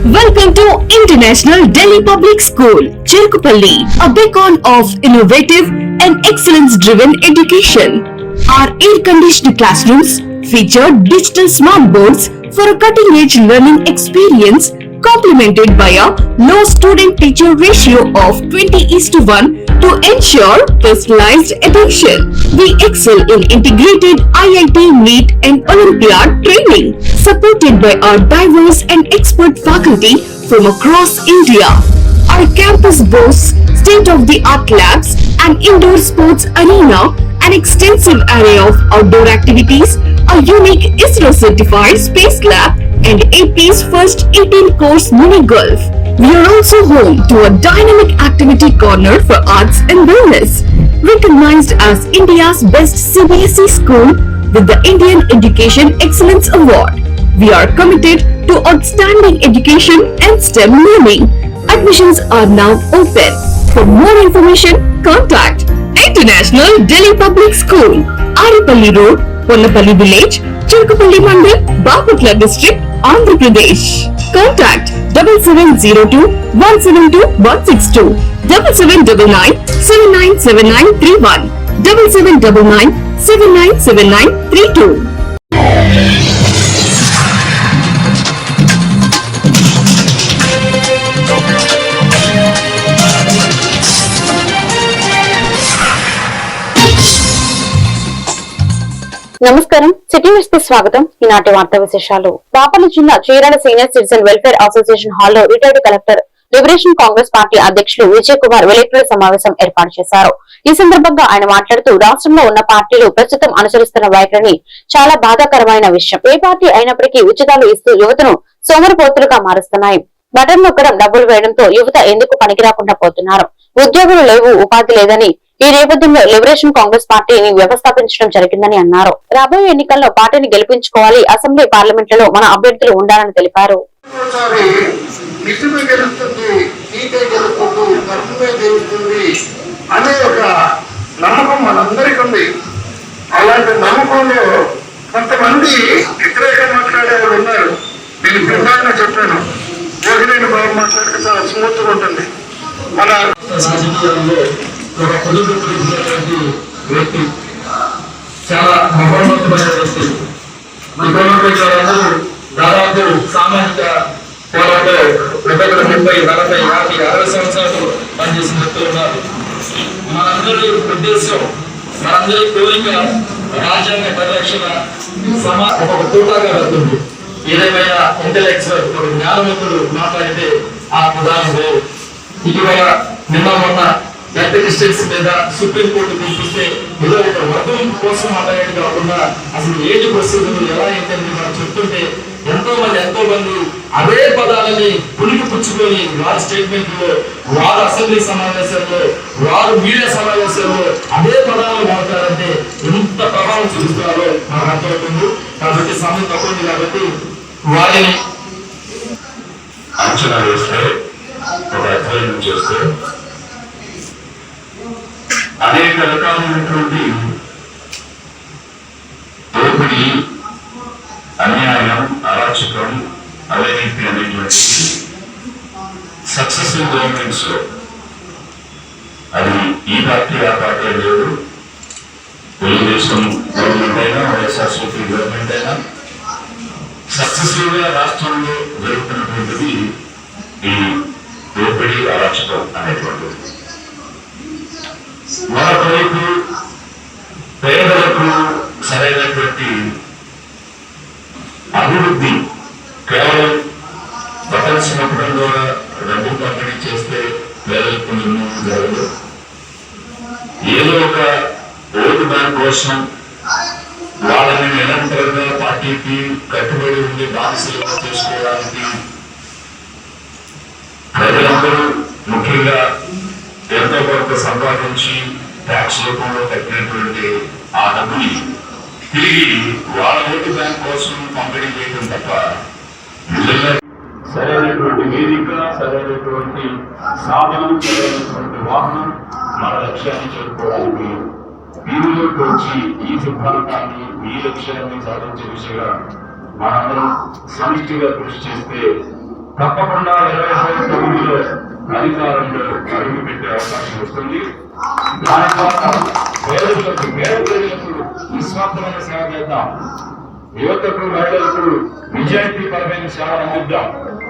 Welcome to International Delhi Public School, Cherkupalli, a beacon of innovative and excellence-driven education. Our air-conditioned classrooms feature digital smart boards for a cutting-edge learning experience, complemented by a low student-teacher ratio of 20:1 to ensure personalized attention. We excel in integrated IIT, NEET and Olympiad training, supported by our diverse and expert faculty from across India. Our campus boasts state-of-the-art labs, an indoor sports arena, an extensive array of outdoor activities, a unique ISRO-certified space lab, and AP's first 18-course mini golf. We are also home to a dynamic activity corner for arts and wellness, recognized as India's best CBSE school with the Indian Education Excellence Award. We are committed to outstanding education and STEM learning. Admissions are now open. For more information, contact International Delhi Public School, Aripalli Road, Ponnapalli Village, Cherkupalli Mandal, Bapatla District, Andhra Pradesh. Contact 7702 172 162, 7799 797931, 7799 797932. నమస్కారం. City news కి స్వాగతం. ఈనాటి వార్తా విశేషాలు. బాపట్ల జిల్లా Chirala senior citizen welfare association హాల్లో retired collector liberation Congress party అధ్యక్షులు విజయ్ కుమార్ విలేకరుల సమావేశం ఏర్పాటు చేశారు. ఈ సందర్భంగా ఆయన మాట్లాడుతూ రాష్ట్రంలో ఉన్న పార్టీలు ప్రస్తుతం అనుసరిస్తున్న వైఖరిని చాలా బాధాకరమైన విషయం. ఏ పార్టీ అయినప్పటికీ ఉచితాలు ఇస్తూ యువతను సోమరిపోతులుగా మారుస్తున్నాయి. బటన్ నొక్కడం, డబ్బులు వేయడంతో యువత ఎందుకు పనికిరాకుండా పోతున్నారు. ఉద్యోగులు లేవు, ఉపాధి లేదని ఈ నేపథ్యంలో లిబరేషన్ కాంగ్రెస్ పార్టీని వ్యవస్థాపించడం జరిగిందని అన్నారు. రాబోయే ఎన్నికల్లో పార్టీని గెలిపించుకోవాలి, అసెంబ్లీ పార్లమెంట్లలో మన అభ్యర్థులు ఉండాలని తెలిపారు. అలాంటి నమ్మకంలో కొంతమంది వ్యతిరేకంగా మాట్లాడేవారు ఉన్నారు. నేను ప్రధానంగా చెప్పాను, యోగినేని బాబు మాట్లాడితే చాలా స్మూత్ గా ఉంటుంది. మన రాజకీయాల్లో ఒక పొదుపున్నటువంటి వ్యక్తి, చాలా మహోన్నతమైన వ్యక్తి. మన గవర్నమెంట్ దాదాపు సామాజిక పోరాటంలో 30, 40, 50, 60 సంవత్సరాలు పనిచేసిన వ్యక్తులు ఉన్నారు. మనందరి ఉద్దేశం, మనందరి కోరిక రాజ్యాంగ పరిరక్షణ ఒక తోటాగా వెళ్తుంది. ఏదేమైనా ఇంటలెక్చువల్ ఒక జ్ఞానవంతులు మాట్లాడితే ఆ ప్రధానం వేరు. ఇటీవల నిన్న మొన్న స్టేట్స్ మీద సుప్రీంకోర్టు తీర్పిస్తే ఏదో ఒక వర్గం కోసం మాట్లాడేది కాకుండా అసలు ఏజ్ ప్రొసీజర్ ఎలా అయితే మనం చెప్తుంటే ఎంతో మంది అదే పదాలని పులికి పుచ్చుకొని వారి స్టేట్మెంట్ లో, వారు అసెంబ్లీ సమావేశాల్లో, వారు మీడియా సమావేశాల్లో అదే పదాలు వాడతారంటే ఎంత ప్రభావం చూపిస్తారో మనకు అర్థమవుతుంది. కాబట్టి సమయం తక్కువ కాబట్టి వారిని అంచనా వేస్తే, ఒక అధ్యయనం చేస్తే అనేక రకాలైనటువంటి దోపిడీ, అన్యాయం, అరాచకం, అవినీతి అనేటువంటి సక్సెస్ఫుల్ గవర్నమెంట్స్ లో, అది ఈ పార్టీ ఆ పార్టీ లేదు, తెలుగుదేశం గవర్నమెంట్ అయినా వైఎస్ఆర్సీపీ గవర్నమెంట్ అయినా సక్సెస్ఫుల్ గా రాష్ట్రంలో జరుగుతున్నటువంటిది ఈ దోపిడీ, అరాచకం అనేటువంటిది. మరొకవైపు పేదలకు సరైనటువంటి అభివృద్ధి కేవలం బటన్స్ నొక్కడం ద్వారా డబ్బు పంపిణీ చేస్తే పేదలకు జరగదు. ఏదో ఒక ఓటు బ్యాంక్ కోసం వాళ్ళని నిరంతరంగా పార్టీకి కట్టుబడి ఉండి బానిసలుగా చేసుకోవడానికి ప్రజలందరూ ముఖ్యంగా ఎంతో కొంత సంపాదించి ట్యాక్స్ రూపంలో కట్టినటువంటి ఆ డబ్బుని తిరిగి వాళ్ళ ఓటు బ్యాంక్ కోసం పంపిణీ చేయడం తప్ప నిజంగా సరైనటువంటి వేదిక, సరైనటువంటి సాధనం, సరైనటువంటి వాహనం మన లక్ష్యాన్ని చేరుకోవడానికి వీధిలోకి వచ్చి ఈ సిద్ధాంతాన్ని, ఈ లక్ష్యాన్ని సాధించే దిశగా మనందరం సమిష్టిగా కృషి చేస్తే తప్పకుండా 2019లో అధికారంలో అడుగు పెట్టే అవకాశం వస్తుంది. దాని ద్వారా పేద ప్రజలకు నిస్వార్థమైన సేవ చేద్దాం. యువతకు మహిళలకు నిజాయితీ పరమైన సేవలు అందిద్దాం,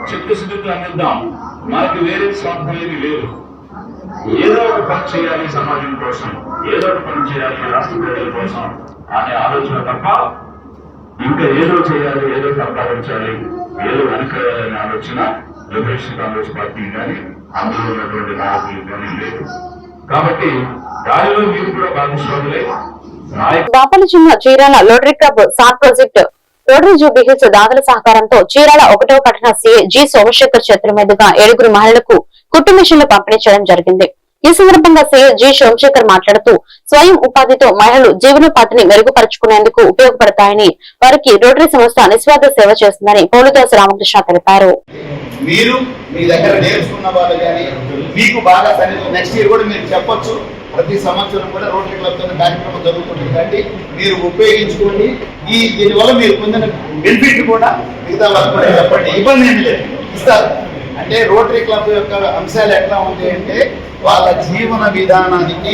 చిత్తశుద్ధితో అందిద్దాం. మనకి వేరే స్వార్థం ఏది లేదు. ఏదో ఒక పని చేయాలి సమాజం కోసం, ఏదో ఒక పని చేయాలి రాష్ట్ర ప్రజల కోసం అనే ఆలోచన తప్ప ఇంకా ఏదో చేయాలి, ఏదో సంపాదించాలి, ఏదో వెనకాలనే ఆలోచన లిబరేషన్ కాంగ్రెస్ పార్టీ కానీ అందులో ఉన్నటువంటి నాయకులు కానీ లేదు. కాబట్టి దానిలో మీరు కూడా భాగస్వాములే. బాపట్ల జిల్లా Chirala lottery club sir project rotary Jubilee Hills దాతల సహకారంతో చీరాల 1వ పట్టణ సీఏ జి సోమశేఖర్ చేతుల మీదుగా 7 మహిళలకు కుట్టు మిషన్లు పంపిణీ చేయడం జరిగింది. ఈ సందర్భంగా సీఏ జి సోమశేఖర్ మాట్లాడుతూ స్వయం ఉపాధితో మహిళలు జీవనోపాధిని మెరుగుపరుచుకునేందుకు ఉపయోగపడతాయని, వారికి రోటరీ సంస్థ నిస్వార్థ సేవ చేస్తుందని పోలుదాస రామకృష్ణ తెలిపారు. మీరు మీ దగ్గర నేర్చుకున్న వాళ్ళు కానీ మీకు బాగా నెక్స్ట్ ఇయర్ కూడా మీరు చెప్పొచ్చు. ప్రతి సంవత్సరం కూడా రోటరీ క్లబ్ తో కార్యక్రమం జరుగుతుంటుంది కాబట్టి మీరు ఉపయోగించుకోండి. దీనివల్ల మీరు పొందిన బెనిఫిట్ కూడా మిగతా వాళ్ళు కూడా చెప్పండి. ఇబ్బంది ఏమి లేదు, ఇస్తారు. అంటే రోటరీ క్లబ్ యొక్క అంశాలు ఎట్లా ఉంటాయి అంటే వాళ్ళ జీవన విధానానికి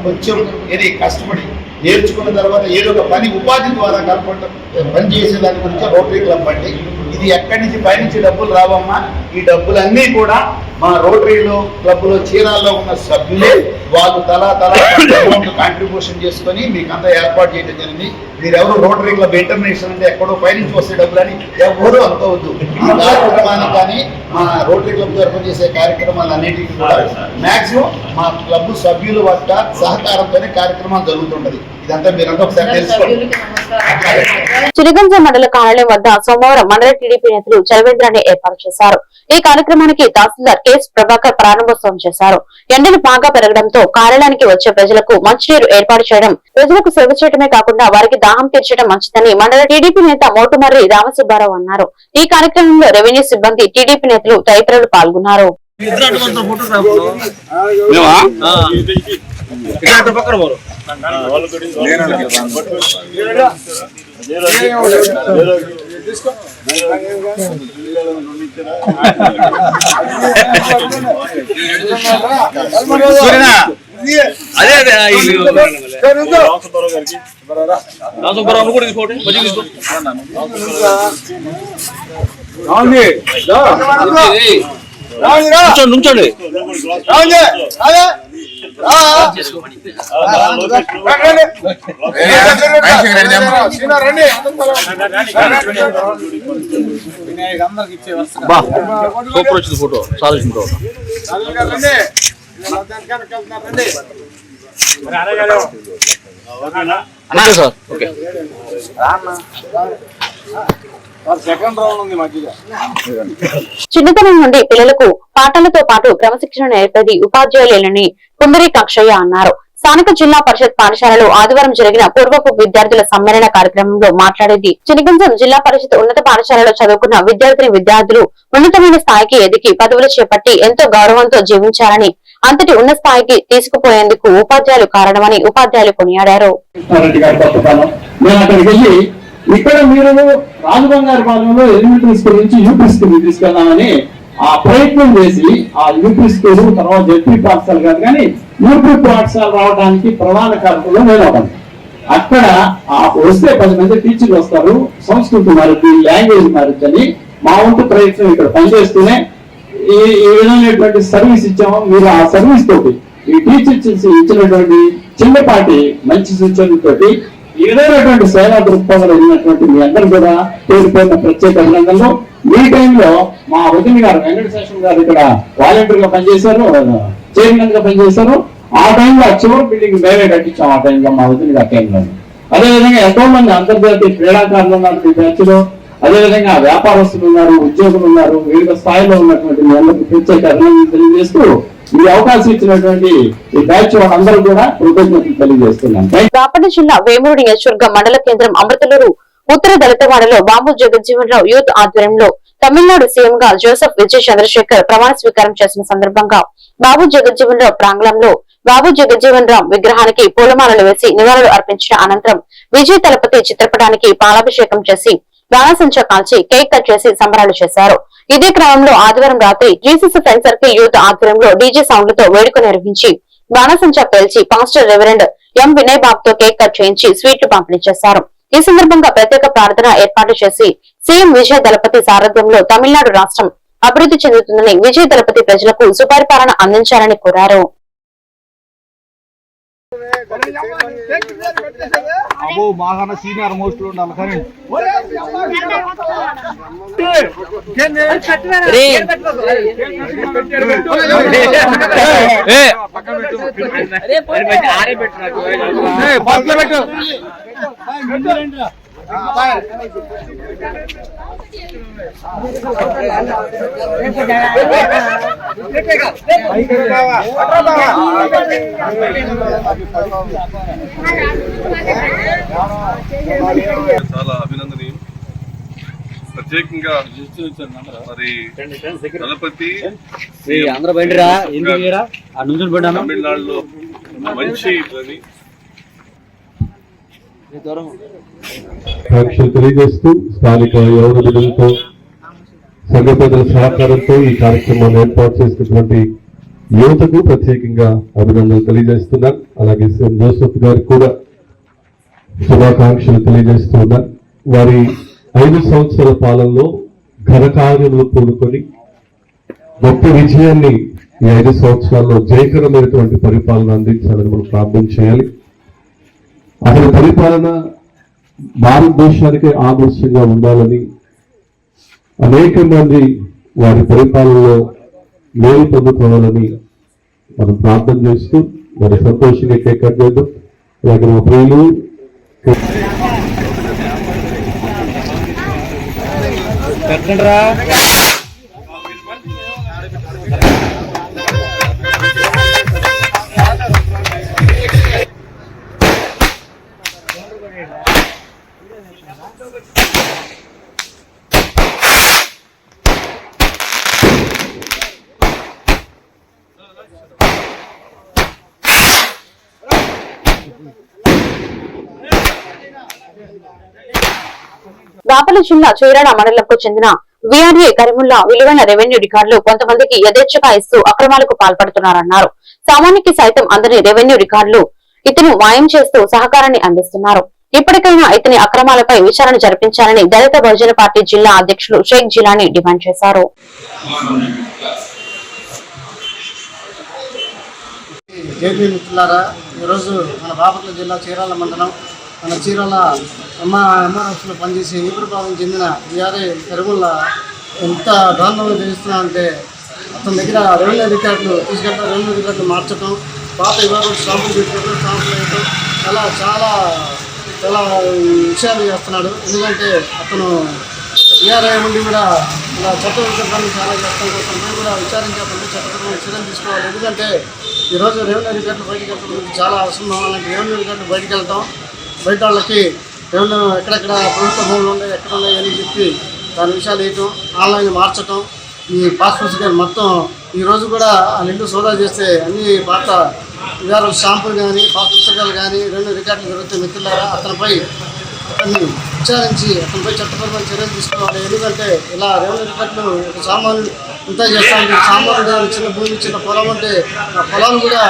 కొంచెం ఇది కష్టపడి నేర్చుకున్న తర్వాత ఏదో ఒక పని ఉపాధి ద్వారా కలపడం పని చేసే దాని గురించి రోటరీ క్లబ్ అంటే ఇది ఎక్కడి నుంచి పైనుంచి డబ్బులు రావమ్మా. ఈ డబ్బులన్నీ కూడా మా రోటరీలో క్లబ్లో చీరాల్లో ఉన్న సభ్యులే వాళ్ళు తలా అమౌంట్ కాంట్రిబ్యూషన్ చేసుకొని మీకు అంతా ఏర్పాటు చేయడం జరిగింది. మీరెవరు రోటరీ క్లబ్ ఇంటర్నేషనల్ అంటే ఎక్కడో పైనుంచి వస్తే డబ్బులని ఎవరు అనుకోవద్దు. ఈ కార్యక్రమానికి కానీ మా రోటరీ క్లబ్ తరఫున చేసే కార్యక్రమాలు అన్నిటికీ కూడా మాక్సిమం మా క్లబ్ సభ్యుల వద్ద సహకారంతోనే కార్యక్రమాలు జరుగుతుంటది. ఇదంతా మీరంతా ఒకసారి తెలుసుకోండి. చిరిగంజ మండల కార్యాలయం వద్ద సోమవారం మండల టీడీపీ నేతలు చలవేంద్రాన్ని ఏర్పాటు చేశారు. ఈ కార్యక్రమానికి తహసీల్దార్ కె ప్రభాకర్ ప్రారంభోత్సవం చేశారు. ఎండలు బాగా పెరగడంతో కార్యాలయానికి వచ్చే ప్రజలకు మంచినీరు ఏర్పాటు చేయడం, ప్రజలకు సేవ చేయడమే కాకుండా వారికి దాహం తీర్చడం మంచిదని మండల టీడీపీ నేత మోటుమర్రి రామసుబ్బారావు అన్నారు. ఈ కార్యక్రమంలో రెవెన్యూ సిబ్బంది, టీడీపీ నేతలు తదితరులు పాల్గొన్నారు. నుంచండి సూపర్ వచ్చింది ఫోటో, చాలా ఫోటో. Sir okay. చిన్నతనం నుండి పిల్లలకు పాఠాలతో పాటు క్రమశిక్షణ నేర్పేది ఉపాధ్యాయులేనని కుందరి కక్షయ్య అన్నారు. స్థానిక జిల్లా పరిషత్ పాఠశాలలో ఆదివారం జరిగిన పూర్వపు విద్యార్థుల సమ్మేళన కార్యక్రమంలో మాట్లాడేది చినగంజం జిల్లా పరిషత్ ఉన్నత పాఠశాలలో చదువుకున్న విద్యార్థులు ఉన్నతమైన స్థాయికి ఎదిగి పదవులు చేపట్టి ఎంతో గౌరవంతో జీవించాలని, అంతటి ఉన్న స్థాయికి తీసుకుపోయేందుకు ఉపాధ్యాయులు కారణమని ఉపాధ్యాయులు కొనియాడారు. ఇక్కడ మీరు రాజబంగారు పాలనలో ఎలిమెంటరీ స్కూల్ నుంచి యూపీ స్కూల్ తీసుకెళ్దామని ఆ ప్రయత్నం చేసి ఆ యూపీ స్కూల్ తర్వాత జడ్పీ పాఠశాల కాదు కానీ యూపీ పాఠశాల రావడానికి ప్రధాన కారకులు నేను ఒకటి. అక్కడ వస్తే 10 మంది టీచర్లు వస్తారు, సంస్కృతి మారుద్ది, లాంగ్వేజ్ మారుద్దని మా వంతు ప్రయత్నం ఇక్కడ పనిచేస్తూనే ఈ విధమైనటువంటి సర్వీస్ ఇచ్చాము. మీరు ఆ సర్వీస్ తోటి ఈ టీచర్స్ ఇచ్చినటువంటి చిన్నపాటి మంచి సూచనలతోటి ఈ విధమైనటువంటి సేవా దృక్పథాలు వెళ్ళినటువంటి మీ అందరూ కూడా పేరుపోయిన ప్రత్యేక అభినందనలు. ఈ టైంలో మా వదిన గారు వెంకటేశ్వర గారు ఇక్కడ వాలంటీర్ గా పనిచేశారు, చైర్మన్ గా పనిచేశారు. ఆ టైంలో చివరి బిల్డింగ్ మేమే కట్టించాం. ఆ టైంలో మా వదిన గారి టైంలో అదేవిధంగా ఎంతో మంది అంతర్జాతీయ క్రీడాకారులు ఉన్నారు ఈ బ్యాచ్ లో. అదేవిధంగా వ్యాపారస్తులు ఉన్నారు, ఉద్యోగులు ఉన్నారు. వివిధ స్థాయిలో ఉన్నటువంటి మీ అందరికీ ప్రత్యేక అభినందనలు తెలియజేస్తూ ఈ అవకాశం ఇచ్చినటువంటి ఈ బ్యాచ్ వాళ్ళందరూ కూడా కృతజ్ఞతలు తెలియజేస్తున్నాం. బాపట్ల జిల్లా వేమూరు నియోజకవర్గం మండల కేంద్రం అమృతలూరు ఉత్తర దళితవాడలో బాబు జగజ్జీవన్ రావు యూత్ ఆధ్వర్యంలో తమిళనాడు సీఎం గా జోసెఫ్ విజయ్ చంద్రశేఖర్ ప్రమాణ స్వీకారం చేసిన సందర్భంగా బాబు జగజ్జీవన్ రావు ప్రాంగణంలో బాబు జగజ్జీవన్ రావు విగ్రహానికి పూలమాలలు వేసి నివాళులు అర్పించిన అనంతరం విజయ్ తలపతి చిత్రపటానికి పాలాభిషేకం చేసి బాణసంచా కాల్చి కేక్ కట్ చేసి సంబరాలు చేశారు. ఇదే క్రమంలో ఆదివారం రాత్రి జీసీసీ ఫ్రెండ్ సర్కిల్ యూత్ ఆధ్వర్యంలో డీజే సౌండ్లతో వేడుక నిర్వహించి బాణసంచా పేల్చి పాస్టర్ రెవరెండ్ ఎం వినయ్ బాబుతో కేక్ కట్ చేయించి స్వీట్లు పంపిణీ చేశారు. ఈ సందర్భంగా ప్రత్యేక ప్రార్థన ఏర్పాటు చేసి సీఎం విజయ దళపతి సారథ్యంలో తమిళనాడు రాష్ట్రం అభివృద్ధి చెందుతుందని విజయ దళపతి ప్రజలకు సుపరిపాలన అందించాలని కోరారు. అబో మాకన్నా సీనియర్ మోస్ట్ ఉండాలి కానీ చాలా అభినందనీయం. ప్రత్యేకంగా మరి దళపతి తమిళనాడులో మంచి తెలియజేస్తూ స్థానిక యువత బిడ్డలతో సంఘ పెద్దల సహకారంతో ఈ కార్యక్రమాన్ని ఏర్పాటు చేసినటువంటి యువతకు ప్రత్యేకంగా అభినందనలు తెలియజేస్తున్నాను. అలాగే సీఎం జోసెఫ్ గారికి కూడా శుభాకాంక్షలు తెలియజేస్తున్నాను. వారి 5 సంవత్సరాల పాలనలో ఘనకార్యములు కూడుకొని గొప్ప విజయాన్ని ఈ 5 సంవత్సరాల్లో జయకరమైనటువంటి పరిపాలన అందించాలని మనం ప్రార్థన చేయాలి. అతని పరిపాలన భారతదేశానికి ఆదర్శంగా ఉండాలని అనేక మంది వారి పరిపాలనలో మేలు పొందుకోవాలని మనం ప్రార్థన చేస్తూ మరి సంతోషంగా కేక్ కట్ చేద్దాం. అలాగే మా ప్రియులు బాపట్ల జిల్లా చీరాల మండలంకు చెందిన వీఆర్ఏ కరీముల్లా విలువైన రెవెన్యూ రికార్డులు కొంతమందికి యథేచ్ఛగా ఇస్తూ అక్రమాలకు పాల్పడుతున్నారన్నారు. సామాన్యుకి సైతం అందని రెవెన్యూ రికార్డులు ఇతను మాయం చేస్తూ సహకారాన్ని అందిస్తున్నారు. ఇప్పటికైనా ఇతని అక్రమాలపై విచారణ జరిపించాలని దళిత బహుజన పార్టీ జిల్లా అధ్యక్షులు షేక్ జిలానీ డిమాండ్ చేశారు. ఈరోజు మన బాపట్ల జిల్లా చీరాల మండలం మన చీరాల ఎంఆర్ఎఫ్లో పనిచేసి ఈపురపాలెం చెందిన వీఆర్ఏ కరీముల్లా ఎంత దారుణంగా చేస్తున్నామంటే అతని దగ్గర రెవెన్యూ రికార్డులు తీసుకెళ్తా రెవెన్యూ రికార్డులు మార్చడం, పాత ఇవ్వడం, స్టాంపులు పెట్టుకోవడం, స్టాంపులు వేయడం, చాలా చాలా చాలా విషయాలు చేస్తున్నాడు. ఎందుకంటే అతను వీఆర్ఐ నుండి కూడా ఇలా చట్ట విషయాన్ని చాలా చేస్తాను. అతను కూడా విచారించి అతను చట్టపరమైన చర్యలు తీసుకోవాలి. ఎందుకంటే ఈరోజు రెవెన్యూ రికార్డులు బయటకు వెళ్ళడం చాలా అవసరం. అలాంటి రెవెన్యూ రికార్డులు బయటకు వెళ్తాం, బయట వాళ్ళకి రెవెన్యూ ఎక్కడెక్కడ ప్రభుత్వ భూములు ఉన్నాయి, ఎక్కడ ఉన్నాయి అని చెప్పి దాని విషయాలు వేయటం, ఆన్లైన్ మార్చడం, ఈ పాస్పోర్ట్స్ కానీ మొత్తం ఈరోజు కూడా ఆ నిండు సోదా చేస్తే అన్ని పాత వివరాలు స్టాంపులు కానీ పాత పుస్తకాలు కానీ రెవెన్యూ రికార్డులు జరుగుతాయి. మిత్రులారా, అతనిపై విచారించి అతనిపై చట్టపరమైన చర్యలు తీసుకోవాలి. ఎందుకంటే ఇలా రెవెన్యూ రికార్డులు ఒక సామాన్యుడు ఇంత చేస్తా ఉంటారు. సామాన్యుడు చిన్న భూమి చిన్న పొలం ఉంటే ఆ పొలాలు కూడా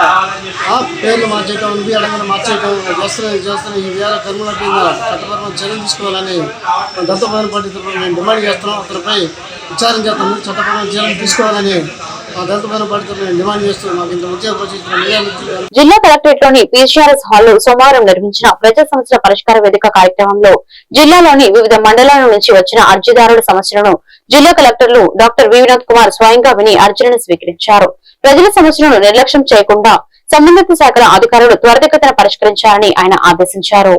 పేర్లు మార్చేయటం, ఇంటి అడగని మార్చేయటం చేస్తున్న ఈ వీఆర్ కరీముల్లా మీద చట్టపరమైన చర్యలు తీసుకోవాలని దత్తమైన పండితులు మేము డిమాండ్ చేస్తున్నాం. అతనిపై విచారణ చేస్తాము, చట్టపరమైన చర్యలు తీసుకోవాలని జిల్లా కలెక్టరేట్ లోని పీసీఆర్ఎస్ హాల్లో సోమవారం నిర్వహించిన ప్రజా సమస్యల పరిష్కార వేదిక కార్యక్రమంలో జిల్లాలోని వివిధ మండలాల నుంచి వచ్చిన అర్జీదారుల సమస్యలను జిల్లా కలెక్టర్లు డాక్టర్ వినోద్ కుమార్ స్వయంగా విని అర్జీలను స్వీకరించారు. ప్రజల సమస్యలను నిర్లక్ష్యం చేయకుండా సంబంధిత శాఖల అధికారులు త్వరితగతిన పరిష్కరించాలని ఆయన ఆదేశించారు.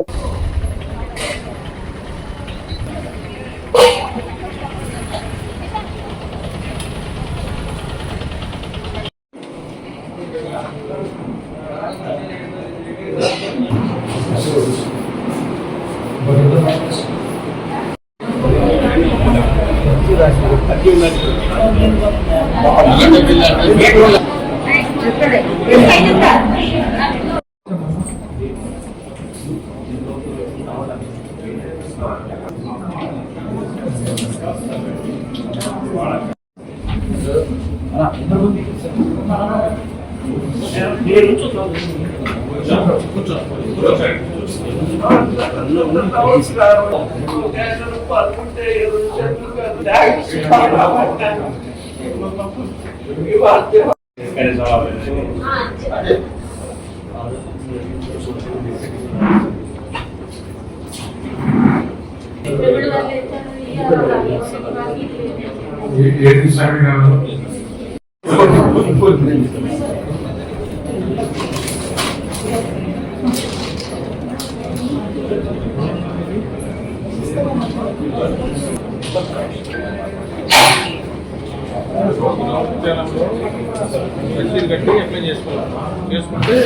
కట్టి అప్లై చేసుకుంటే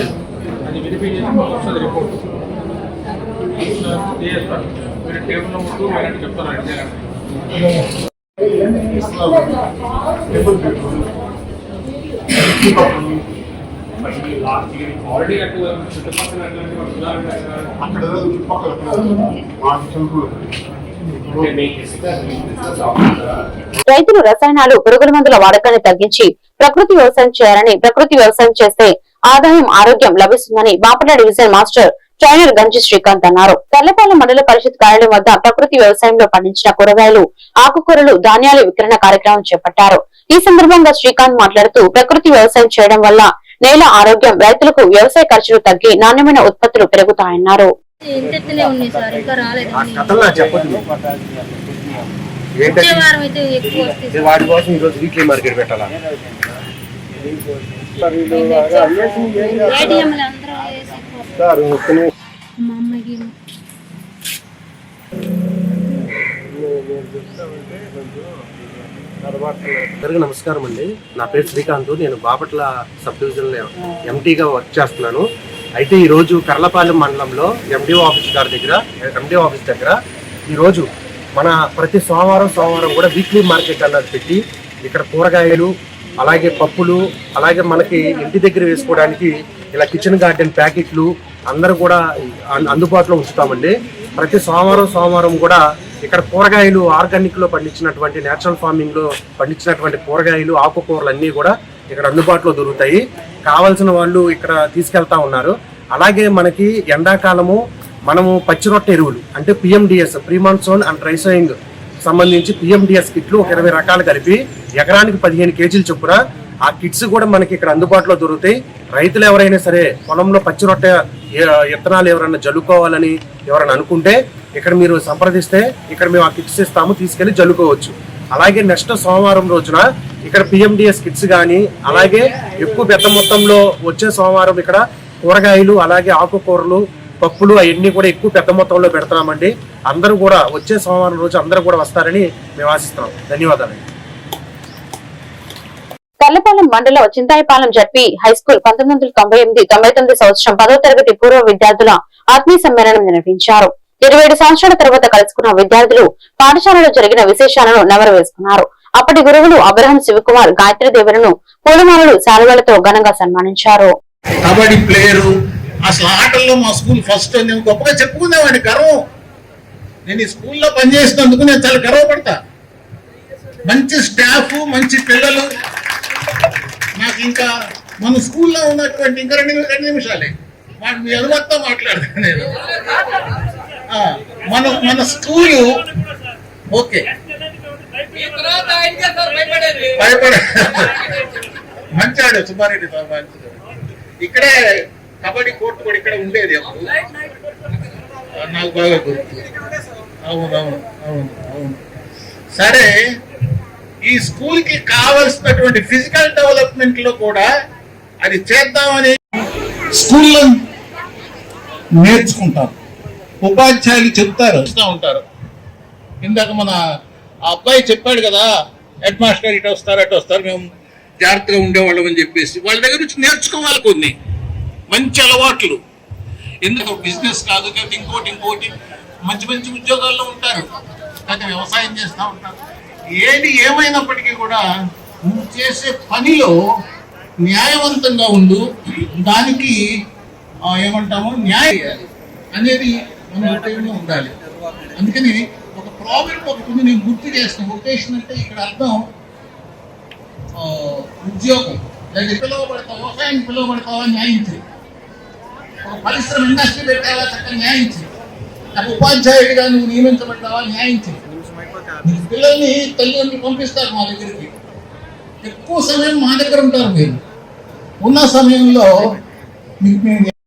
అది వెరిఫై చేసుకుంటే వస్తుంది రిపోర్ట్ చేస్తారు. మీరు టేబుల్లో ఉంటూ వాళ్ళకి చెప్తారండి. ఆల్రెడీ రైతులు రసాయనాలు పురుగుల మందుల వాడకాన్ని తగ్గించి ప్రకృతి వ్యవసాయం చేయాలని, ప్రకృతి వ్యవసాయం చేస్తే ఆదాయం ఆరోగ్యం లభిస్తుందని బాపట్ల డివిజన్ మాస్టర్ ట్రైనర్ గంజి శ్రీకాంత్ అన్నారు. తర్లపాలెం మండల పరిషత్ కార్యాలయం వద్ద ప్రకృతి వ్యవసాయంలో పండించిన కూరగాయలు, ఆకుకూరలు, ధాన్యాల విక్రయణ కార్యక్రమం చేపట్టారు. ఈ సందర్భంగా శ్రీకాంత్ మాట్లాడుతూ ప్రకృతి వ్యవసాయం చేయడం వల్ల నేల ఆరోగ్యం, రైతులకు వ్యవసాయ ఖర్చులు తగ్గి నాణ్యమైన ఉత్పత్తులు పెరుగుతాయన్నారు. వాటి కోసం ఈరోజు వీక్లీ మార్కెట్ పెట్టాలా? అందరికీ నమస్కారం అండి. నా పేరు శ్రీకాంత్. నేను బాపట్ల సబ్ డివిజన్లో ఎంటీగా వర్క్ చేస్తున్నాను. అయితే ఈరోజు కర్లపాలెం మండలంలో ఎండిఓ ఆఫీస్ దగ్గర ఈరోజు మన ప్రతి సోమవారం కూడా వీక్లీ మార్కెట్ అన్నది పెట్టి ఇక్కడ కూరగాయలు, అలాగే పప్పులు, అలాగే మనకి ఇంటి దగ్గర వేసుకోవడానికి ఇలా కిచెన్ గార్డెన్ ప్యాకెట్లు అందరూ కూడా అందుబాటులో ఉంచుతామండి. ప్రతి సోమవారం కూడా ఇక్కడ కూరగాయలు ఆర్గానిక్ లో పండించినటువంటి, నేచురల్ ఫార్మింగ్ లో పండించినటువంటి కూరగాయలు, ఆకుకూరలు అన్నీ కూడా ఇక్కడ అందుబాటులో దొరుకుతాయి. కావాల్సిన వాళ్ళు ఇక్కడ తీసుకెళ్తా ఉన్నారు. అలాగే మనకి ఎండాకాలము మనము పచ్చి రొట్టె ఎరువులు అంటే PMDS, pre monsoon and dry sowing సంబంధించి PMDS కిట్లు ఒక 20 రకాలు కలిపి ఎకరానికి 15 కేజీలు చొప్పున ఆ కిట్స్ కూడా మనకి ఇక్కడ అందుబాటులో దొరుకుతాయి. రైతులు ఎవరైనా సరే పొలంలో పచ్చి రొట్టె విత్తనాలు ఎవరైనా జల్లుకోవాలని ఎవరైనా అనుకుంటే ఇక్కడ మీరు సంప్రదిస్తే ఇక్కడ మేము ఆ కిట్స్ ఇస్తాము, తీసుకెళ్లి జల్లుకోవచ్చు. అలాగే నెక్స్ట్ సోమవారం రోజున ఇక్కడ PMDS కిట్స్ కానీ, అలాగే ఎక్కువ పెద్ద మొత్తంలో వచ్చే సోమవారం ఇక్కడ కూరగాయలు, అలాగే ఆకుకూరలు, పప్పులు అవన్నీ కూడా ఎక్కువ పెద్ద మొత్తంలో పెడతామండి. అందరూ కూడా వచ్చే సోమవారం రోజు అందరూ కూడా వస్తారని మేము ఆశిస్తున్నాం. ధన్యవాదాలు. తర్లపాలెం మండలం చింతాయిపాలెం జడ్పీ హైస్కూల్ 1998-99 సంవత్సరం 10వ తరగతి పూర్వ విద్యార్థుల ఆత్మీయ సమ్మేళనం నిర్వహించారు. 27 సంవత్సరాల తర్వాత కలుసుకున్న విద్యార్థులు పాఠశాలలో జరిగిన విశేషాలను నెమరు వేసుకున్నారు. అప్పటి గురువులు అబ్రహం శివకుమార్, గాయత్రి దేవరను పూలమాలలు, శాలువాలతో ఘనంగా సన్మానించారు. కబడ్డీ ప్లేయరు, అసలు ఆటల్లో మా స్కూల్ ఫస్ట్ నేను గొప్పగా చెప్పుకునేవాడిని. గర్వం. నేను ఈ స్కూల్లో పనిచేసినందుకు నేను చాలా గర్వపడతా. మంచి స్టాఫ్, మంచి పిల్లలు. నాకు ఇంకా మన స్కూల్లో ఉన్నటువంటి ఇంకా 2 నిమిషాలే మీ అనుమతితో మాట్లాడతాను నేను. మన స్కూలు ఓకే, భయపడే మంచి ఆడే సుబ్బారెడ్డి ఇక్కడే కబడ్డీ కోర్టు కూడా ఇక్కడ ఉండేది అప్పుడు, నాకు బాగా గుర్తు. అవును. సరే, ఈ స్కూల్ కి కావలసినటువంటి ఫిజికల్ డెవలప్మెంట్ లో కూడా అది చేద్దామని స్కూల్లో నేర్చుకుంటాం. ఉపాధ్యాయులు చెప్తారు, ఉంటారు. ఇందాక మన అబ్బాయి చెప్పాడు కదా, హెడ్ మాస్టర్ ఇటు వస్తారు, మేము జాగ్రత్తగా ఉండేవాళ్ళం అని చెప్పేసి వాళ్ళ దగ్గర నుంచి నేర్చుకోవాలి కొన్ని మంచి అలవాట్లు. ఎందుకు బిజినెస్ కాదు కదా, ఇంకోటి మంచి ఉద్యోగాల్లో ఉంటారు, కానీ వ్యవసాయం చేస్తూ ఉంటారు. ఏమైనప్పటికీ కూడా నువ్వు చేసే పనిలో న్యాయవంతంగా ఉండు. దానికి ఏమంటాము, న్యాయం అనేది మన ఉపయోగంలో ఉండాలి. అందుకని ఒక ప్రాబ్లం ఒకటి నేను గుర్తు చేస్తాను. వొకేషన్ అంటే ఇక్కడ అర్థం ఉద్యోగం లేదా పిలువబడతావా, వ్యవసాయానికి పిలువబడతావా న్యాయించి, ఒక పరిశ్రమ ఇండస్ట్రీ పెట్టావా చక్కగా న్యాయించి, నాకు ఉపాధ్యాయుడిగా నువ్వు నియమించబడ్డావా న్యాయించి. పిల్లల్ని తల్లిదండ్రులు పంపిస్తారు మా దగ్గరికి, ఎక్కువ సమయం మా దగ్గర ఉంటారు. మీరు ఉన్న సమయంలో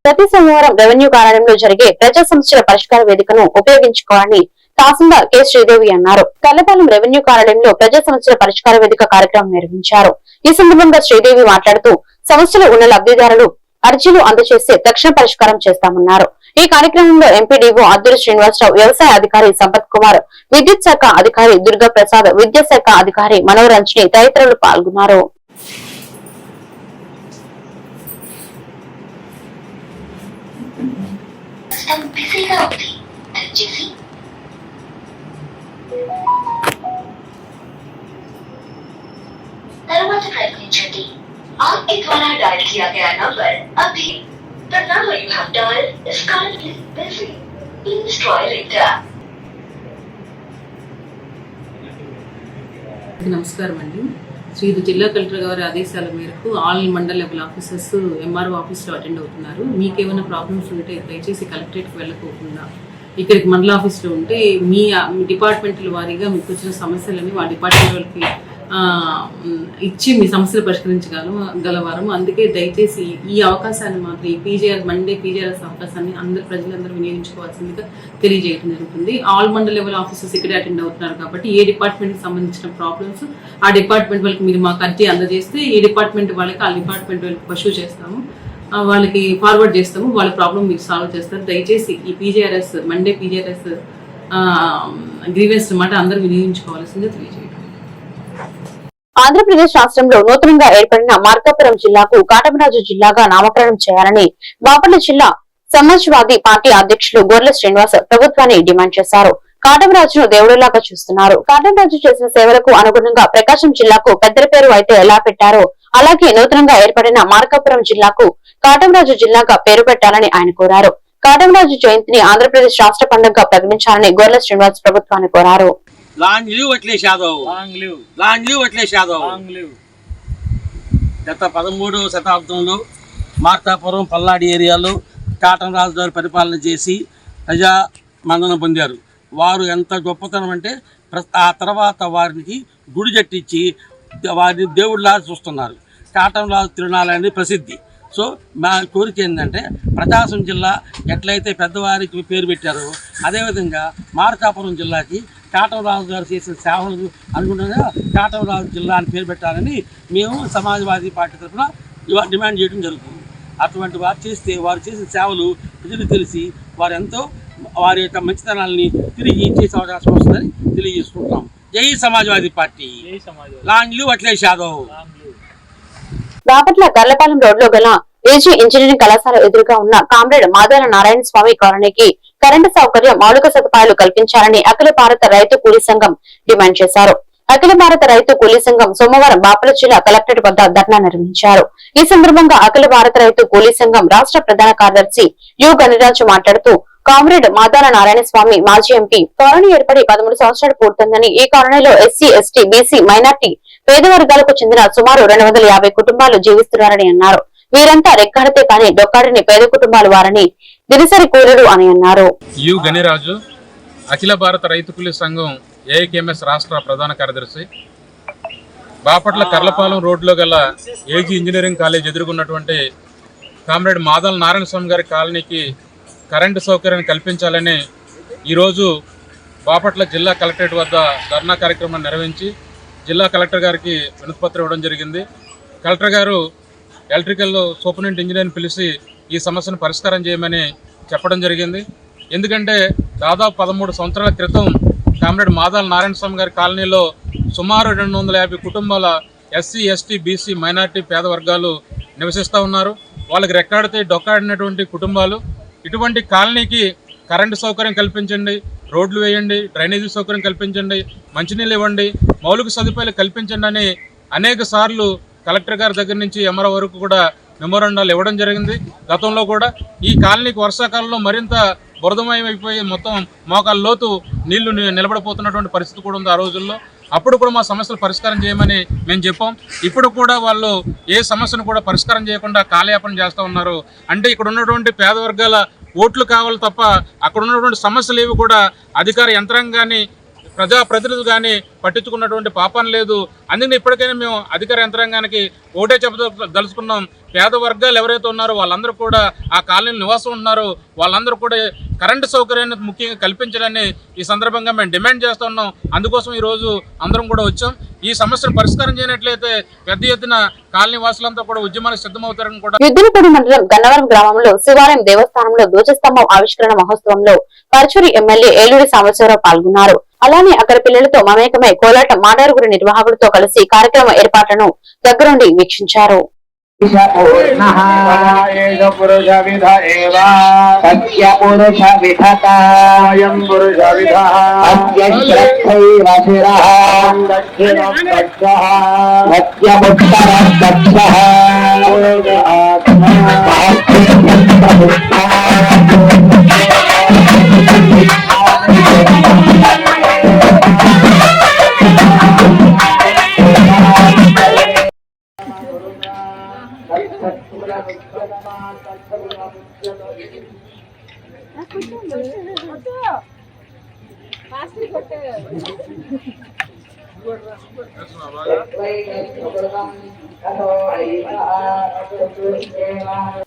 ప్రతి సోమవారం రెవెన్యూ కార్యాలయంలో జరిగే ప్రజా సమస్యల పరిష్కార వేదికను ఉపయోగించుకోవాలని తహసీల్దార్ కె శ్రీదేవి అన్నారు. కల్లపాలెం రెవెన్యూ కార్యాలయంలో ప్రజా సమస్యల పరిష్కార వేదిక కార్యక్రమం నిర్వహించారు. ఈ సందర్భంగా శ్రీదేవి మాట్లాడుతూ సమస్యలు ఉన్న లబ్ధిదారులు అర్జీలు అందజేస్తే తక్షణ పరిష్కారం చేస్తామన్నారు. ఈ కార్యక్రమంలో ఎంపీడీఓ అద్దూరి శ్రీనివాసరావు, వ్యవసాయ అధికారి సంపత్ కుమార్, విద్యుత్ శాఖ అధికారి దుర్గా ప్రసాద్, విద్యాశాఖ అధికారి మనోరంజని తదితరులు పాల్గొన్నారు. తర్వాత ప్రయత్నించండి. आपके द्वारा डायल किया गया नंबर अभी the number you have dialed is currently busy. Please try later. నమస్కారం అండి. శ్రీ జిల్లా కలెక్టర్ గారి ఆదేశాల మేరకు all mandal level officers MRO ఆఫీస్లో అటెండ్ అవుతున్నారు. మీకు ఏమైనా ప్రాబ్లమ్స్ ఉంటే దయచేసి కలెక్టరేట్కి వెళ్ళకోకుండా ఇక్కడికి మండల ఆఫీస్లో ఉంటే మీ డిపార్ట్మెంట్ల వారీగా మీకు వచ్చిన సమస్యలని ఆ డిపార్ట్మెంట్ వాళ్ళకి ఇచ్చి మీ సమస్యలు పరిష్కరించగలవారము. అందుకే దయచేసి ఈ అవకాశాన్ని మాత్రం ఈ పీజీఆర్ఎస్ అవకాశాన్ని ప్రజలందరూ వినియోగించుకోవాల్సిందిగా తెలియజేయడం జరుగుతుంది. ఆల్ మండల్ లెవెల్ ఆఫీసర్స్ ఇక్కడే అటెండ్ అవుతున్నారు కాబట్టి ఏ డిపార్ట్మెంట్కి సంబంధించిన ప్రాబ్లమ్స్ ఆ డిపార్ట్మెంట్ వాళ్ళకి మీరు మాకు అర్జీ అందజేస్తే ఈ డిపార్ట్మెంట్ వాళ్ళకి ఆ డిపార్ట్మెంట్ వాళ్ళకి పర్సూ చేస్తాము, వాళ్ళకి ఫార్వర్డ్ చేస్తాము, వాళ్ళ ప్రాబ్లం మీరు సాల్వ్ చేస్తారు. దయచేసి ఈ పీజీఆర్ఎస్ గ్రీవెన్స్ మాట అందరూ వినియోగించుకోవాల్సిందిగా తెలియజేయడం. ఆంధ్రప్రదేశ్ రాష్ట్రంలో నూతనంగా ఏర్పడిన మార్కాపురం జిల్లాకు కాటమరాజు జిల్లాగా నామకరణం చేయాలని బాపట్ల జిల్లా సమాజ్వాదీ పార్టీ అధ్యక్షులు గొర్రెల శ్రీనివాస్ ప్రభుత్వాన్ని డిమాండ్ చేశారు. కాటమరాజును దేవుడిలాగా చూస్తున్నారు. కాటమరాజు చేసిన సేవలకు అనుగుణంగా ప్రకాశం జిల్లాకు పెద్దల పేరు అయితే ఎలా పెట్టారో అలాగే నూతనంగా ఏర్పడిన మార్కాపురం జిల్లాకు కాటమరాజు జిల్లాగా పేరు పెట్టాలని ఆయన కోరారు. కాటమరాజు జయంతిని ఆంధ్రప్రదేశ్ రాష్ట్ర పండుగగా ప్రకటించాలని గొర్రెల శ్రీనివాస్ ప్రభుత్వాన్ని కోరారు. గత 13వ శతాబ్దంలో మార్కాపురం పల్నాడు ఏరియాలో కాటమరాజు గారు పరిపాలన చేసి ప్రజా మన్నన పొందారు. వారు ఎంత గొప్పతనం అంటే ఆ తర్వాత వారికి గుడి జట్టించి వారిని దేవుడిలా చూస్తున్నారు. కాటమరాజు తిరునాళ్ళ అనేది ప్రసిద్ధి. సో మా కోరిక ఏంటంటే ప్రకాశం జిల్లా ఎట్లయితే పెద్దవారికి పేరు పెట్టారో అదేవిధంగా మార్కాపురం జిల్లాకి కాటమరాజు గారు చేసిన సేవలకు అనుగుణంగా కాటమరాజు జిల్లా అని పేరు పెట్టాలని మేము సమాజ్వాదీ పార్టీ తరఫున డిమాండ్ చేయడం జరుగుతుంది. అటువంటి వారు చేసిన సేవలు ప్రజలు తెలిసి వారి యొక్క మంచితనాన్ని తిరిగి చేసే అవకాశం వస్తుందని తెలియజేసుకుంటాం. జై Samajwadi party. Long live Akhilesh Yadav. Bapatla Karlapalem road లో గల ఏజీ ఇంజనీరింగ్ కళాశాల ఎదురుగా ఉన్న కామ్రేడ్ మాదాల నారాయణ స్వామి కాలనీకి కరెంటు సౌకర్యం, మౌలిక సదుపాయాలు కల్పించాలని అఖిల భారత రైతు కూలీ సంఘం డిమాండ్ చేశారు. అఖిల భారత రైతు కూలీ సంఘం సోమవారం బాపట్ల జిల్లా కలెక్టరేట్ వద్ద ధర్నా నిర్వహించారు. ఈ సందర్భంగా అఖిల భారత రైతు కూలీ సంఘం రాష్ట్ర ప్రధాన కార్యదర్శి యు గణరాజు మాట్లాడుతూ కామ్రేడ్ మాదాల నారాయణ స్వామి మాజీ ఎంపీ కాలనీ ఏర్పడి 13 సంవత్సరాలు పూర్తయిందని, ఈ కాలనీలో ఎస్సీ, ఎస్టీ, బీసీ, మైనార్టీ, పేద వర్గాలకు చెందిన సుమారు 250 కుటుంబాలు జీవిస్తున్నారని అన్నారు. వీరంతా రెక్కాడితే కానీ డొక్కాడిని పేద కుటుంబాలు వారని, దినసరి కూలీలు అని అన్నారు. యు గణరాజు, అఖిల భారత రైతు కూలీ సంఘం ఏఐకేఎంఎస్ రాష్ట్ర ప్రధాన కార్యదర్శి. బాపట్ల కర్లపాలెం రోడ్లో గల ఏజీ ఇంజనీరింగ్ కాలేజ్ ఎదుర్కొన్నటువంటి కామ్రేడ్ మాదాల నారాయణ స్వామి గారి కాలనీకి కరెంటు సౌకర్యాన్ని కల్పించాలని ఈరోజు బాపట్ల జిల్లా కలెక్టరేట్ వద్ద ధర్నా కార్యక్రమాన్ని నిర్వహించి జిల్లా కలెక్టర్ గారికి వినతిపత్రం ఇవ్వడం జరిగింది. కలెక్టర్ గారు ఎలక్ట్రికల్ సూపరింటెండెంట్ ఇంజనీర్ని పిలిచి ఈ సమస్యను పరిష్కారం చేయమని చెప్పడం జరిగింది. ఎందుకంటే దాదాపు 13 సంవత్సరాల క్రితం కామ్రేడ్ మాదాల నారాయణ స్వామి గారి కాలనీలో సుమారు 250 కుటుంబాల ఎస్సీ, ఎస్టీ, బీసీ, మైనార్టీ, పేద వర్గాలు నివసిస్తూ ఉన్నారు. వాళ్ళకి రెక్కాడితే డొక్కాడినటువంటి కుటుంబాలు. ఇటువంటి కాలనీకి కరెంటు సౌకర్యం కల్పించండి, రోడ్లు వేయండి, డ్రైనేజీ సౌకర్యం కల్పించండి, మంచినీళ్ళు ఇవ్వండి, మౌలిక సదుపాయాలు కల్పించండి అని అనేక సార్లు కలెక్టర్ గారి దగ్గర నుంచి ఎంఆర్ఓ వరకు కూడా మెమోరాండాలు ఇవ్వడం జరిగింది. గతంలో కూడా ఈ కాలనీకి వర్షాకాలంలో మరింత బురదమయం అయిపోయి మొత్తం మోకాళ్ళ లోతు నీళ్లు నిలబడిపోతున్నటువంటి పరిస్థితి కూడా ఉంది ఆ రోజుల్లో. అప్పుడు కూడా మా సమస్యలు పరిష్కారం చేయమని మేము చెప్పాం. ఇప్పుడు కూడా వాళ్ళు ఏ సమస్యను కూడా పరిష్కారం చేయకుండా కాలయాపన చేస్తూ ఉన్నారు. అంటే ఇక్కడ ఉన్నటువంటి పేద వర్గాల ఓట్లు కావాలి తప్ప అక్కడ ఉన్నటువంటి సమస్యలు ఏవి కూడా అధికార యంత్రాంగాన్ని ప్రజాప్రతినిధులు కానీ పట్టించుకున్నటువంటి పాపం లేదు. అందుకని ఇప్పటికైనా మేము అధికార యంత్రాంగానికి ఒకటే చెప్పదలుచుకున్నాం, పేద వర్గాలు ఎవరైతే ఉన్నారో వాళ్ళందరూ కూడా ఆ కాలనీలో నివాసం ఉన్నారు, వాళ్ళందరూ కూడా కరెంటు సౌకర్యాన్ని ముఖ్యంగా కల్పించాలని ఈ సందర్భంగా మేము డిమాండ్ చేస్తున్నాం. అందుకోసం ఈరోజు అందరం కూడా వచ్చాం. ఈ సమస్యను పరిష్కారం చేయనట్లయితే పెద్ద ఎత్తున కాలనీ వాసులంతా కూడా ఉద్యమానికి సిద్ధమవుతారని కూడా. యుద్ధనపూడి మండలం గన్నవరం గ్రామంలో శివాలయం దేవస్థానంలో ధ్వజస్తంభం ఆవిష్కరణ మహోత్సవంలో పరచూరి ఎమ్మెల్యే ఏలూరి సాంబశివరావు పాల్గొన్నారు. అలానే అక్కడ పిల్లలతో మమేకమై కోలాట మాడారుగురి నిర్వాహకులతో కలిసి కార్యక్రమ ఏర్పాట్లను దగ్గరుండి వీక్షించారు.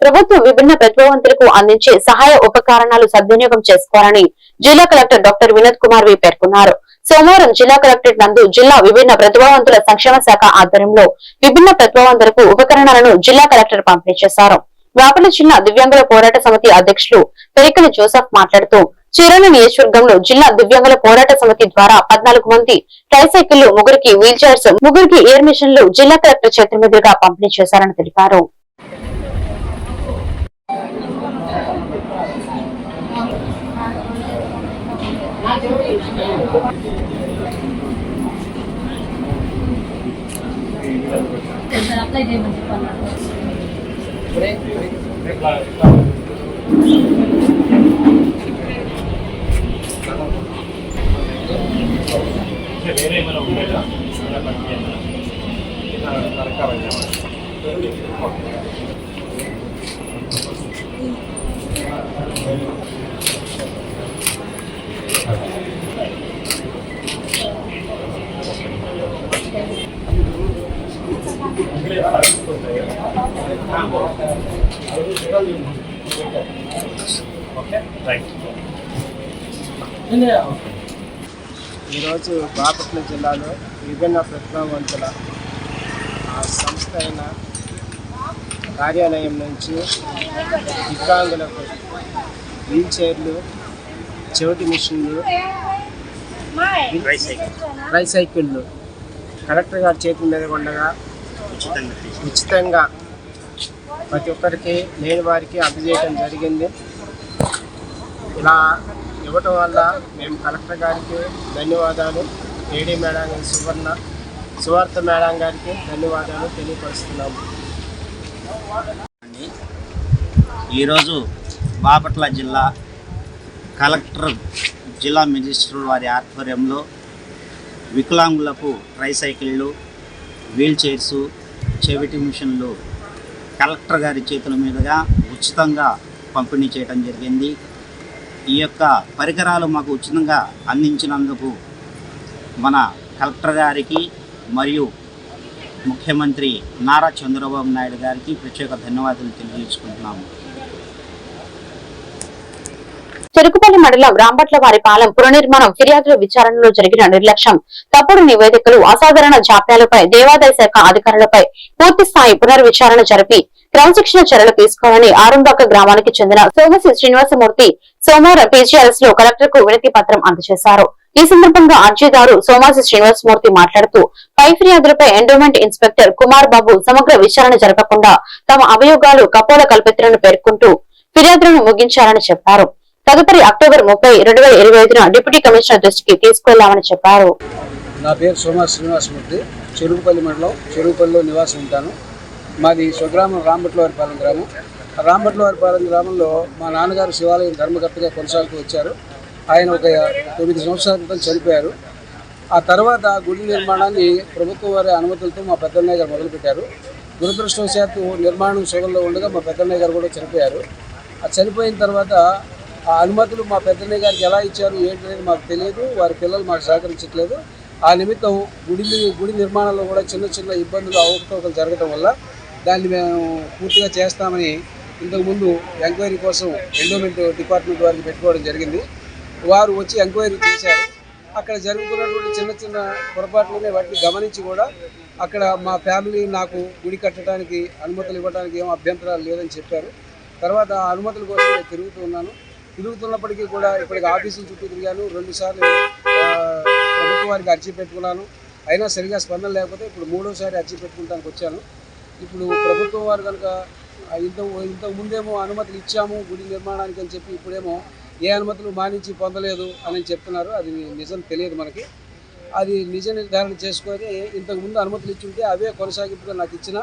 ప్రభుత్వం విభిన్న ప్రతిభావంతులకు అందించే సహాయ ఉపకరణాలు సద్వినియోగం చేసుకోవాలని జిల్లా కలెక్టర్ డాక్టర్ వినోద్ కుమార్ వి పేర్కొన్నారు. సోమవారం జిల్లా కలెక్టరేట్ నందు జిల్లా విభిన్న ప్రతిభావంతుల సంక్షేమ శాఖ ఆధ్వర్యంలో విభిన్న ప్రతిభావంతులకు ఉపకరణాలను జిల్లా కలెక్టర్ పంపిణీ చేశారు. బాపట్ల జిల్లా దివ్యాంగుల పోరాట సమితి అధ్యక్షులు పెరికని జోసెఫ్ మాట్లాడుతూ చీరాల నియోజకవర్గంలో జిల్లా దివ్యాంగుల పోరాట సమితి ద్వారా 14 మంది ట్రైసైకిళ్లు, 3 వీల్ చైర్స్, 3 ఎయిర్ మిషన్లు జిల్లా కలెక్టర్ చేతుల మీదుగా పంపిణీ చేశారని తెలిపారు. ఈరోజు బాపట్ల జిల్లాలో విభిన్న ప్రతిభావంతుల సంస్థ అయిన కార్యాలయం నుంచి దివ్యాంగులకు వీల్ చైర్లు, చెవిటి మిషన్లు, ట్రైసైకిళ్ళు కలెక్టర్ గారి చేతుల మీద ఉండగా ఉచితంగా ప్రతి ఒక్కరికి లేని వారికి అందజేయడం జరిగింది. ఇలా ఇవ్వటం వల్ల మేము కలెక్టర్ గారికి ధన్యవాదాలు, ఏడీ మేడం గారి సువార్త మేడం గారికి ధన్యవాదాలు తెలియపరుస్తున్నాము. ఈరోజు బాపట్ల జిల్లా కలెక్టర్, జిల్లా మెజిస్ట్రేట్ వారి ఆధ్వర్యంలో వికలాంగులకు ట్రైసైకిళ్ళు, వీల్ చైర్సు, చెవిటి మిషన్లు కలెక్టర్ గారి చేతుల మీదుగా ఉచితంగా పంపిణీ చేయడం జరిగింది. ఈ యొక్క పరికరాలు మాకు ఉచితంగా అందించినందుకు మన కలెక్టర్ గారికి మరియు ముఖ్యమంత్రి నారా చంద్రబాబు నాయుడు గారికి ప్రత్యేక ధన్యవాదాలు తెలియజేసుకుంటున్నాము. చెరుకుపల్లి మండలం రాంబట్లవారిపాలెం పునర్నిర్మాణం ఫిర్యాదుల విచారణలో జరిగిన నిర్లక్ష్యం, తప్పుడు నివేదికలు, అసాధారణ జాప్యాలపై దేవాదాయ శాఖ అధికారులపై పూర్తి స్థాయి పునర్విచారణ జరిపి క్రమశిక్షణ చర్యలు తీసుకోవాలని ఆరంభక గ్రామానికి చెందిన సోమసి శ్రీనివాసమూర్తి సోమవారం PGRS లో కలెక్టర్ కు వినతి పత్రం అందజేశారు. ఈ సందర్భంగా అర్జీదారు సోమసి శ్రీనివాసమూర్తి మాట్లాడుతూ పై ఫిర్యాదులపై ఎండోమెంట్ ఇన్స్పెక్టర్ కుమార్ బాబు సమగ్ర విచారణ జరపకుండా తమ అభియోగాలు కపోల కల్పితులను పేర్కొంటూ ఫిర్యాదులను ముగించారని చెప్పారు. తదుపరి అక్టోబర్ 30, 2025న డిప్యూటీ కమిషనర్ దృష్టికి తీసుకెళ్లామని చెప్పారు. నా పేరు సోమసి శ్రీనివాసమూర్తి, చెరుకుపల్లి మండలం చెరుకుపల్లిలో నివాసం ఉంటాను. మాది స్వగ్రామం రాంబట్లవారిపాలెం గ్రామం. రాంబట్లవారిపాలెం గ్రామంలో మా నాన్నగారు శివాలయం ధర్మకర్తగా కొనసాగుతూ వచ్చారు. ఆయన ఒక 9 సంవత్సరాల క్రితం చనిపోయారు. ఆ తర్వాత గుడి నిర్మాణాన్ని ప్రభుత్వం వారి అనుమతులతో మా పెద్దన్నయ్య గారు మొదలుపెట్టారు. దురదృష్టవశాత్తు నిర్మాణం సోగంలో ఉండగా మా పెద్దన్నయ్య గారు కూడా చనిపోయారు. ఆ చనిపోయిన తర్వాత ఆ అనుమతులు మా పెద్దన్నయ్య గారికి ఎలా ఇచ్చారు ఏంటి అనేది మాకు తెలియదు. వారి పిల్లలు మాకు సహకరించట్లేదు. ఆ నిమిత్తం గుడి నిర్మాణంలో కూడా చిన్న చిన్న ఇబ్బందులు అవకతవకలు జరగడం వల్ల దాన్ని మేము పూర్తిగా చేస్తామని ఇంతకుముందు ఎంక్వైరీ కోసం ఎండోమెంట్ డిపార్ట్మెంట్ వారికి పెట్టుకోవడం జరిగింది. వారు వచ్చి ఎంక్వైరీ చేశారు. అక్కడ జరుగుతున్నటువంటి చిన్న చిన్న పొరపాట్లనే వాటిని గమనించి కూడా అక్కడ మా ఫ్యామిలీ నాకు గుడి కట్టడానికి అనుమతులు ఇవ్వడానికి ఏం అభ్యంతరాలు లేదని చెప్పారు. తర్వాత ఆ అనుమతుల కోసం నేను తిరుగుతున్నప్పటికీ కూడా ఇప్పటికి ఆఫీసుల చుట్టూ తిరిగాను. 2 సార్లు ప్రభుత్వం వారికి అర్జీ పెట్టుకున్నాను. అయినా సరిగా స్పందన లేకపోతే ఇప్పుడు 3వసారి అర్జీ పెట్టుకుంటానికి వచ్చాను. ఇప్పుడు ప్రభుత్వం వారు కనుక ఇంతకు ముందేమో అనుమతులు ఇచ్చాము గుడి నిర్మాణానికి అని చెప్పి ఇప్పుడేమో ఏ అనుమతులు మానించి పొందలేదు అని చెప్తున్నారు. అది నిజం తెలియదు మనకి. అది నిజ నిర్ధారణ చేసుకొని ఇంతకుముందు అనుమతులు ఇచ్చుంటే అవే కొనసాగింపుగా నాకు ఇచ్చినా,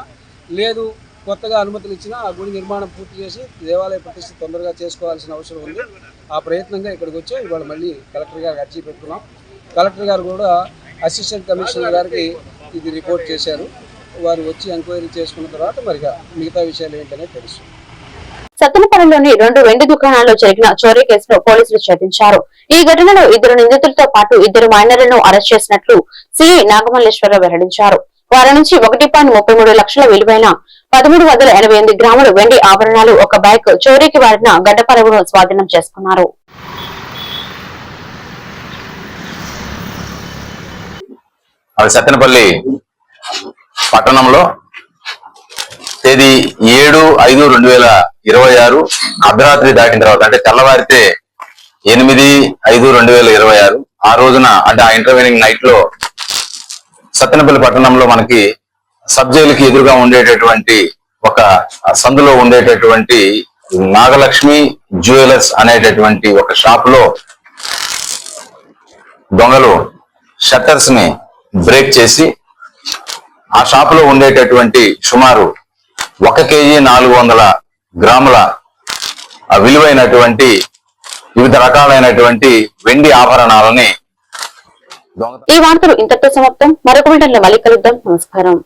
లేదు కొత్తగా అనుమతులు ఇచ్చినా ఆ గుడి నిర్మాణం పూర్తి చేసి దేవాలయ ప్రతిష్ఠ తొందరగా చేసుకోవాల్సిన అవసరం ఉంది. ఆ ప్రయత్నంగా ఇక్కడికి వచ్చి ఇవాళ మళ్ళీ కలెక్టర్ గారికి అర్జీ పెట్టుకున్నాం. కలెక్టర్ గారు కూడా అసిస్టెంట్ కమిషనర్ గారికి ఇది రిపోర్ట్ చేశారు. వారు వచ్చి ఎంక్వైరీ చేసుకున్న తర్వాత మరిగా మిగతా విషయాలు ఏంటనేది తెలుసు. సత్తెనపల్లిలోని 2 వెండి దుకాణాల్లో జరిగిన చోరీ కేసులో పోలీసులు ఛేదించారు. ఈ ఘటనలో 2 నిందితులతో పాటు 2 మైనర్లను అరెస్ట్ చేసినట్లు సిఐ నాగమల్లేశ్వరరావు వెల్లడించారు. వారి నుంచి 1.33 లక్షల విలువైన 1388 గ్రాముల వెండి ఆభరణాలు, 1 బైక్, చోరీకి వాడిన గడ్డపరవును స్వాధీనం చేసుకున్నారు. సత్తెనపల్లి పట్టణంలో తేదీ 7/5/2026 అర్ధరాత్రి దాటిన తర్వాత, అంటే తెల్లవారితే 8/5/2026 ఆ రోజున, అంటే ఆ ఇంటర్వెనింగ్ నైట్ లో సత్తెనపల్లి పట్టణంలో మనకి సబ్ జైలుకి ఎదురుగా ఉండేటటువంటి ఒక సందులో ఉండేటటువంటి నాగలక్ష్మి జ్యువెలర్స్ అనేటటువంటి ఒక షాప్ లో దొంగలు షట్టర్స్ ని బ్రేక్ చేసి ఆ షాప్ లో ఉండేటటువంటి సుమారు 1 కేజీ 400 గ్రాముల విలువైనటువంటి వివిధ రకాలైనటువంటి వెండి ఆభరణాలని ఈ వార్తలు ఇంతటితో సమాప్తం. మరొక వీడియోలో మళ్ళీ కలుద్దాం. నమస్కారం.